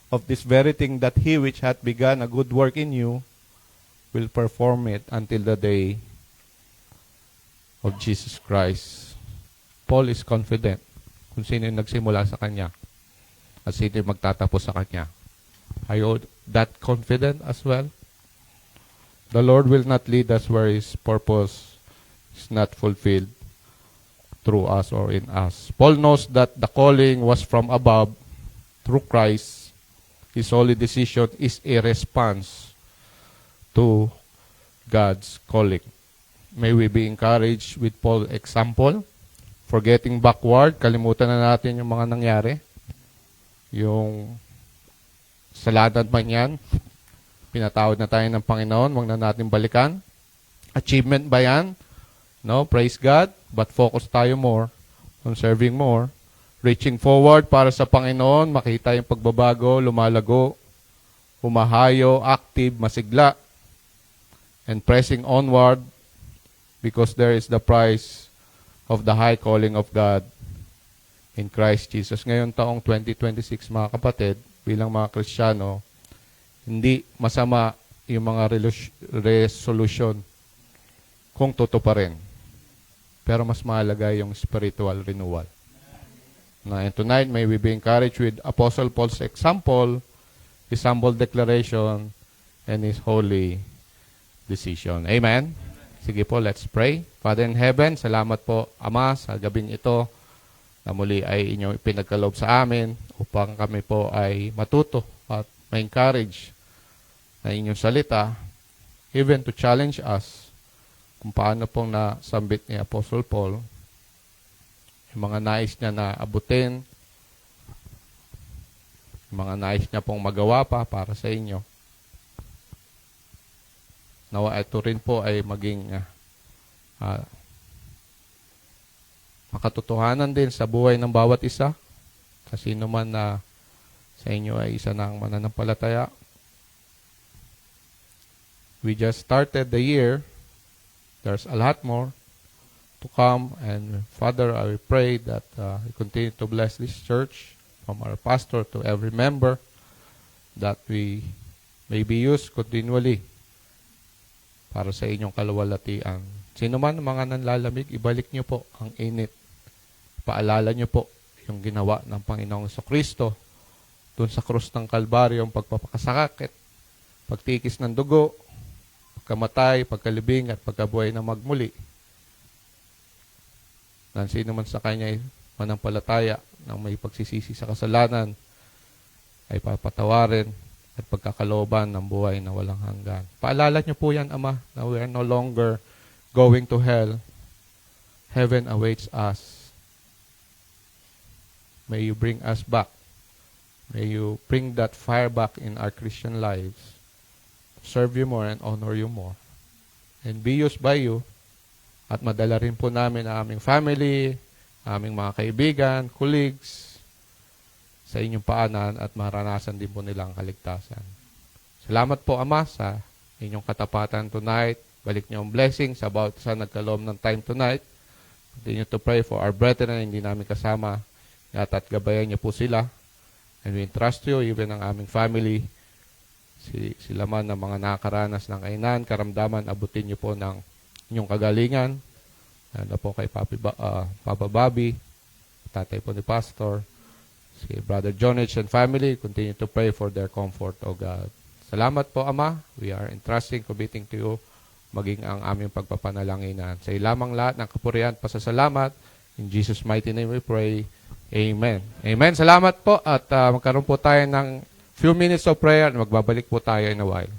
[SPEAKER 2] of this very thing, that He which hath begun a good work in you will perform it until the day of Jesus Christ. Paul is confident kung sino yung nagsimula sa kanya at sino yung magtatapos sa kanya. Are you that confident as well? The Lord will not lead us where His purpose is not fulfilled through us or in us. Paul knows that the calling was from above through Christ. His holy decision is a response to God's calling. May we be encouraged with Paul's example. Forgetting backward, kalimutan na natin yung mga nangyari. Yung salanan man yan, pinatawad na tayo ng Panginoon, huwag na natin balikan. Achievement ba yan? No, praise God. But focus tayo more on serving more. Reaching forward para sa Panginoon, makita yung pagbabago, lumalago, humahayo, active, masigla. And pressing onward, because there is the prize of the high calling of God in Christ Jesus. Ngayon taong 2026, mga kapatid, bilang mga Kristiyano, hindi masama yung mga resolution kung tutuparin. Pero mas mahalaga yung spiritual renewal. And tonight, may we be encouraged with Apostle Paul's example, his humble declaration, and his holy decision. Amen? Sige po, let's pray. Father in heaven, salamat po, Ama, sa gabing ito na muli ay inyong ipinagkaloob sa amin upang kami po ay matuto at ma-encourage na inyong salita, even to challenge us kung paano pong nasambit ni Apostle Paul yung mga nais niya na abutin, yung mga nais niya pong magawa pa para sa inyo. Nawa ito rin po ay maging makatotohanan din sa buhay ng bawat isa. Sa sino man na sa inyo ay isa ng mananampalataya. We just started the year. There's a lot more to come. And Father, I pray that you continue to bless this church, from our pastor to every member, that we may be used continually para sa inyong kaluwalhatian. Sino man mga nanlalamig, ibalik niyo po ang init. Paalala niyo po yung ginawa ng Panginoong Kristo doon sa krus ng Kalbaryo, ang pagpapakasakit, pagtikis ng dugo, pagkamatay, pagkalibing at pagkabuhay na magmuli. Nang sino man sa kanya ay manampalataya ng may pagsisisi sa kasalanan ay papatawarin at pagkakalooban ng buhay na walang hanggan. Paalala niyo po yan, Ama, na we are no longer going to hell. Heaven awaits us. May you bring us back. May you bring that fire back in our Christian lives. Serve you more and honor you more. And be used by you. At madala rin po namin ang aming family, aming mga kaibigan, colleagues, sa inyong paanan at maranasan din po nilang kaligtasan. Salamat po, Ama, sa inyong katapatan tonight. Balik niyo ang blessing sa bawat isa nagkaloob ng time tonight. Continue to pray for our brethren na hindi namin kasama. At gabayan niyo po sila. And we entrust you, even ang aming family. Sila man ng mga nakakaranas ng kainan, karamdaman, abutin niyo po ng inyong kagalingan. Ano po kay Papa Bobby, tatay po ni Pastor, si Brother Jonich and family, continue to pray for their comfort, O God. Salamat po, Ama. We are entrusting, committing to you, maging ang aming pagpapanalanginan. Sa ilamang lahat ng kapurihan, pasasalamat. In Jesus' mighty name we pray. Amen. Amen. Salamat po at magkaroon po tayo ng few minutes of prayer at magbabalik po tayo in a while.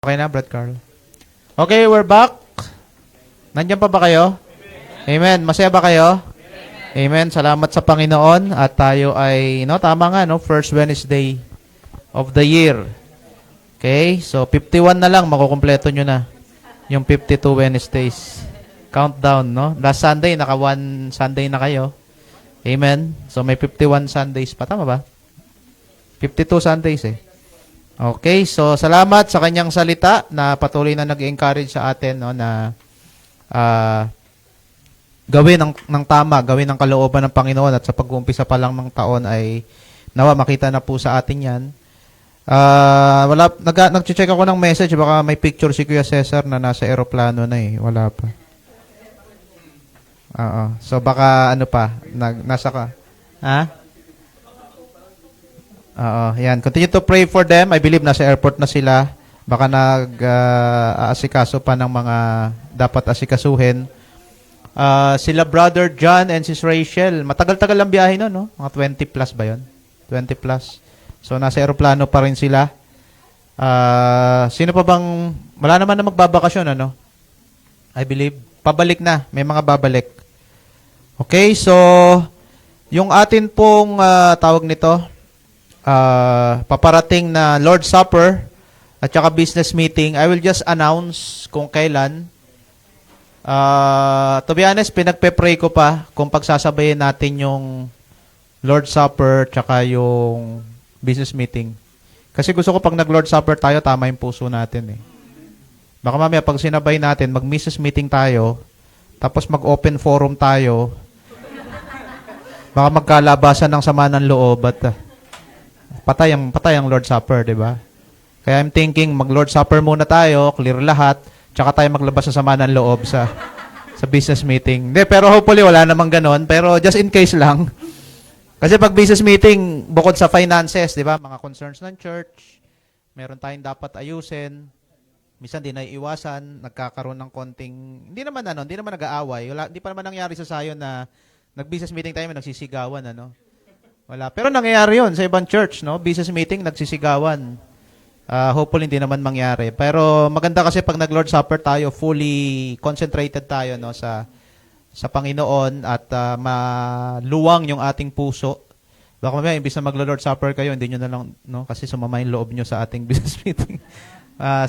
[SPEAKER 4] Okay na, Brad Carl? Okay, we're back. Nandiyan pa ba kayo? Amen. Masaya ba kayo? Amen. Salamat sa Panginoon. At tayo ay, tama nga, first Wednesday of the year. Okay? So, 51 na lang, makukumpleto nyo na. Yung 52 Wednesdays. Countdown, no? Last Sunday, naka 1 Sunday na kayo. Amen. So, may 51 Sundays pa. Tama ba? 52 Sundays eh. Okay, so salamat sa kanyang salita na patuloy na nag-encourage sa atin na gawin ng tama, gawin ng kalooban ng Panginoon at sa pag-uumpisa pa lang ng taon ay nawa makita na po sa atin yan. Nag-check ako ng message, baka may picture si Kuya Cesar na nasa aeroplano na eh. Wala pa. So baka nasa ka. Ha? Yan. Continue to pray for them. I believe nasa airport na sila. Baka aasikaso pa ng mga dapat asikasuhin. Sila Brother John and Sis Rachel. Matagal-tagal ang biyahe no? Mga 20 plus ba yun? 20 plus. So, nasa aeroplano pa rin sila. Sino pa bang, wala naman na magbabakasyon, ano? I believe. Pabalik na. May mga babalik. Okay, so, yung atin pong tawag nito, paparating na Lord's Supper at saka business meeting, I will just announce kung kailan. To be honest, pinagpe-pray ko pa kung pagsasabayin natin yung Lord's Supper tsaka yung business meeting. Kasi gusto ko pag nag-Lord's Supper tayo, tama yung puso natin eh. Baka mamaya pag sinabay natin, mag-business meeting tayo, tapos mag-open forum tayo, baka magkalabasan ng sama ng loob at patay ang Lord's Supper, di ba? Kaya I'm thinking, mag-Lord's Supper muna tayo, clear lahat, tsaka tayo maglabas sa sama ng loob sa business meeting. Hindi, pero hopefully wala namang ganon, pero just in case lang. Kasi pag business meeting, bukod sa finances, di ba, mga concerns ng church, meron tayong dapat ayusin, minsan di naiiwasan, nagkakaroon ng konting, hindi naman nag-aaway, hindi pa naman nangyari sa sayo na nag-business meeting tayo, may nagsisigawan, Wala. Pero nangyayari yun sa ibang church, no? Business meeting, nagsisigawan. Hopefully, hindi naman mangyari. Pero maganda kasi pag nag-Lord's Supper tayo, fully concentrated tayo, no? Sa Panginoon at maluwang yung ating puso. Baka mamaya, imbis na mag-Lord's Supper kayo, hindi nyo na lang, no? Kasi sumama yung loob nyo sa ating business meeting.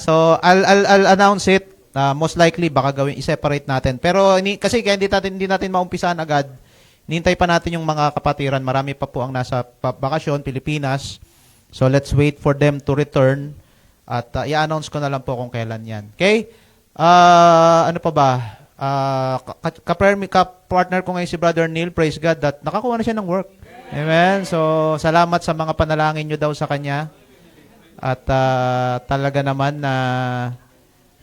[SPEAKER 4] So, I'll announce it. Most likely, baka i-separate natin. Pero, kasi kaya hindi natin maumpisahan agad. Nintay pa natin yung mga kapatiran. Marami pa po ang nasa bakasyon, Pilipinas. So, let's wait for them to return. At i-announce ko na lang po kung kailan yan. Okay? Ano pa ba? Ka-partner ko ngayon si Brother Neil. Praise God that nakakuha na siya ng work. Amen? So, salamat sa mga panalangin nyo daw sa kanya. At talaga naman na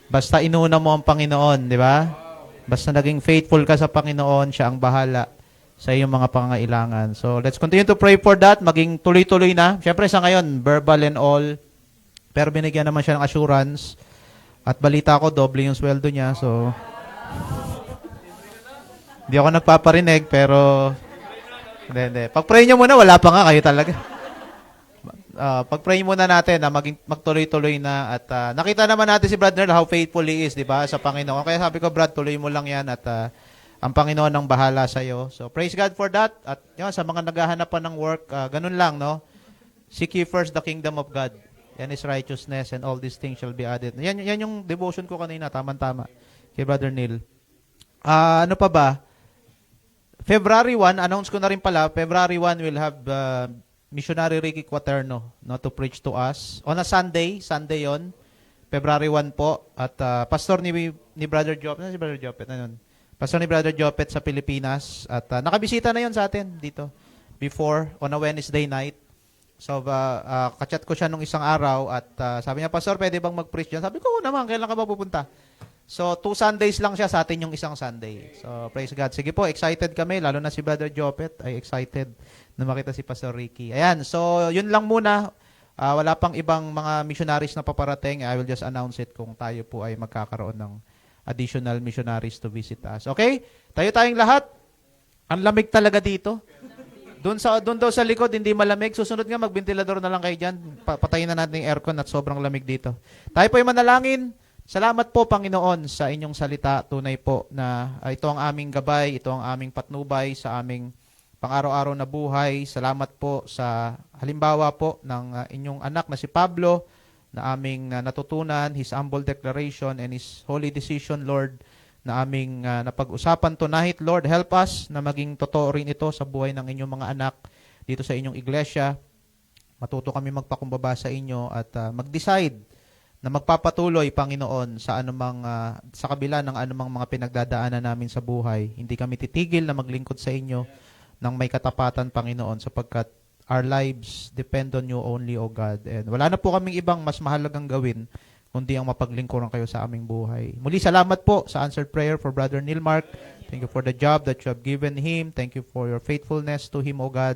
[SPEAKER 4] basta inuna mo ang Panginoon, di ba? Basta naging faithful ka sa Panginoon, siya ang bahala sa iyong mga pangangailangan. So, let's continue to pray for that. Maging tuloy-tuloy na. Siyempre sa ngayon, verbal and all. Pero binigyan naman siya ng assurance. At balita ko, doble yung sweldo niya. So, hindi ako nagpaparinig, pero hindi. Pag-pray niyo muna, wala pa nga kayo talaga. Pag-pray muna natin na magtuloy-tuloy na. At nakita naman natin si Brad Nerl, how faithful he is, di ba, sa Panginoon. Kaya sabi ko, Brad, tuloy mo lang yan at ang Panginoon ang bahala sa iyo. So, praise God for that. At yun, sa mga naghahanap pa ng work, ganun lang, no? Seek ye first the kingdom of God and His righteousness, and all these things shall be added. Yan yung devotion ko kanina, tama-tama, kay Brother Neil. Ano pa ba? February 1, announce ko na rin pala, February 1 we'll have Missionary Ricky Quaterno, no, to preach to us. On a Sunday yon, February 1 po. At pastor ni Brother Jopet, si Brother Jopet, pastor ni Brother Jopet sa Pilipinas. At nakabisita na yon sa atin dito before, on a Wednesday night. So, kachat ko siya nung isang araw at sabi niya, Pastor, pwede bang mag-preach dyan? Sabi ko, naman, kailan ka ba pupunta? So, 2 Sundays lang siya, sa atin yung isang Sunday. So, praise God. Sige po, excited kami, lalo na si Brother Jopet ay excited na makita si Pastor Ricky. Ayan, so, yun lang muna. Wala pang ibang mga missionaries na paparating. I will just announce it kung tayo po ay magkakaroon ng additional missionaries to visit us. Okay? Tayong lahat. Ang lamig talaga dito. Doon daw sa likod, hindi malamig. Susunod nga, magbentilador na lang kayo dyan. Patayin na natin yung aircon at sobrang lamig dito. Tayo po ay manalangin. Salamat po, Panginoon, sa inyong salita. Tunay po na ito ang aming gabay, ito ang aming patnubay sa aming pang-araw-araw na buhay. Salamat po sa halimbawa po ng inyong anak na si Pablo, na aming natutunan, his humble declaration and his holy decision, Lord, na aming napag-usapan tonight. Lord, help us na maging totoo rin ito sa buhay ng inyong mga anak dito sa inyong iglesia. Matuto kami magpakumbaba sa inyo at mag-decide na magpapatuloy, Panginoon, sa sa kabila ng anumang mga pinagdadaanan namin sa buhay. Hindi kami titigil na maglingkod sa inyo ng may katapatan, Panginoon, sapagkat our lives depend on you only, O God. And wala na po kaming ibang mas mahalagang gawin kundi ang mapaglingkuran kayo sa aming buhay. Muli, salamat po sa answered prayer for Brother Nilmark. Thank you for the job that you have given him. Thank you for your faithfulness to him, O God,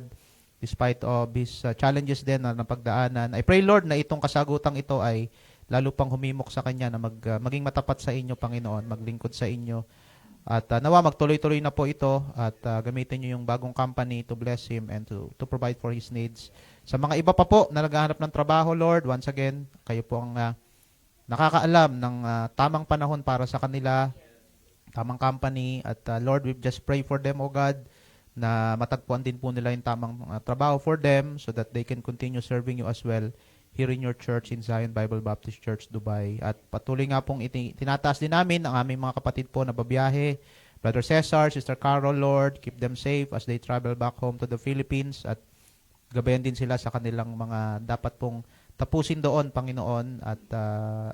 [SPEAKER 4] despite of his challenges din na napagdaanan. I pray, Lord, na itong kasagutang ito ay lalo pang humimok sa kanya na maging matapat sa inyo, Panginoon, maglingkod sa inyo. At nawa, magtuloy-tuloy na po ito at gamitin niyo yung bagong company to bless him and to provide for his needs. Sa mga iba pa po na naghahanap ng trabaho, Lord, once again, kayo po ang nakakaalam ng tamang panahon para sa kanila, tamang company, at Lord, we just pray for them, O God, na matagpuan din po nila yung tamang trabaho for them so that they can continue serving you as well here in your church in Zion Bible Baptist Church, Dubai. At patuloy nga pong tinataas din namin ang aming mga kapatid po na babiyahe, Brother Cesar, Sister Carol, Lord, keep them safe as they travel back home to the Philippines at gabayan din sila sa kanilang mga dapat pong tapusin doon, Panginoon, at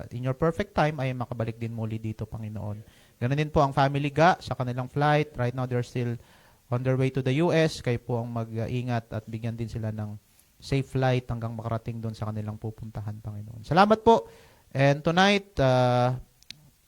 [SPEAKER 4] in your perfect time ay makabalik din muli dito, Panginoon. Ganun din po ang family Ga sa kanilang flight. Right now, they're still on their way to the US. Kayo po ang mag-ingat at bigyan din sila ng safe flight hanggang makarating doon sa kanilang pupuntahan, Panginoon. Salamat po. And tonight,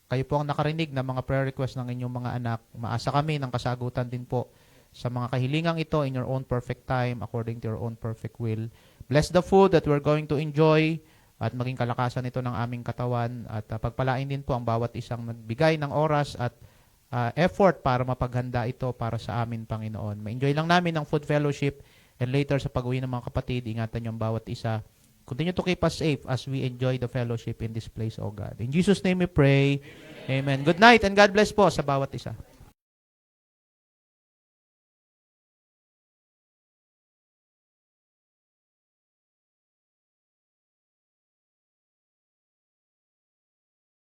[SPEAKER 4] kayo po ang nakarinig ng mga prayer request ng inyong mga anak. Maasa kami ng kasagutan din po sa mga kahilingang ito in your own perfect time, according to your own perfect will. Bless the food that we're going to enjoy at maging kalakasan ito ng aming katawan at pagpalain din po ang bawat isang nagbigay ng oras at effort para mapaghanda ito para sa amin, Panginoon. Ma-enjoy lang namin ang food fellowship and later sa pag-uwi ng mga kapatid, ingatan niyo ang bawat isa. Continue to keep us safe as we enjoy the fellowship in this place, O God. In Jesus' name we pray. Amen. Good night and God bless po sa bawat isa.